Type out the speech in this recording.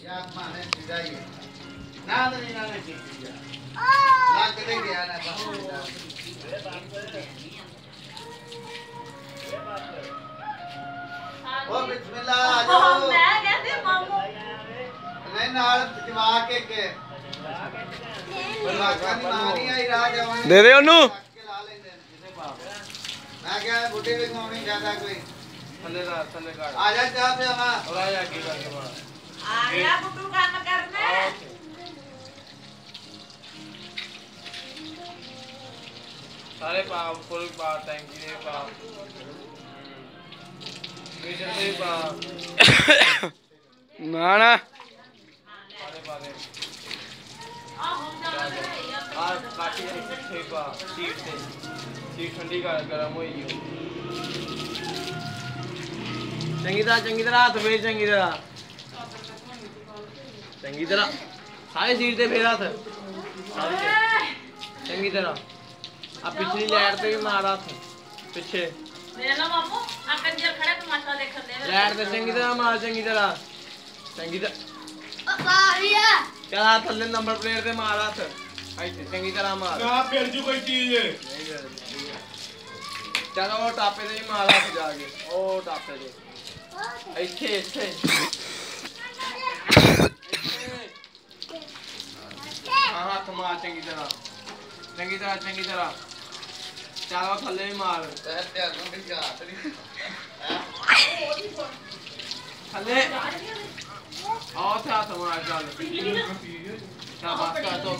माने सीधा ही है ना नहीं ना नहीं ठीक है लाग दे गया ना ओ बिस्मिल्लाह आ जाओ मैं कहते मामू नहीं नाल जवा के दे दे ओनू मैं क्या बूटे भी घुमानी ज्यादा कोई थल्ले काट आ जा चाह पे हमा और आ जा की करके बड़ा आ गया बुड्डू काम करने सारे पाव फुल पाव टैंकी दे पाव मीटर दे पाव ना ना सारे पा दे आ काटी इकट्ठे पा सीट ठंडी का गरम होई गई चंगी तरह हाथ फेर चंगी तरह सारे सीट ते फेर हाथ चंगी तरह आ पिछली लाइट पे भी मार हाथ पीछे ले लो मामू आ कंजर खड़े तमाशा देखन दे लाइट पे चंगी तरह मार चंगी तरह चल हाथ थल्ले नंबर प्लेट ते मार हाथ ऐसे चंगी तरह मार ना फिर जो कोई चीज है चलो वो टापे दे मार हाथ जाके ओ टापे दे ऐसे हाथ मार चंगी तरह चलो थल्ले भी मार थल्ले आओ हाथ मार चल शाबाश कर तो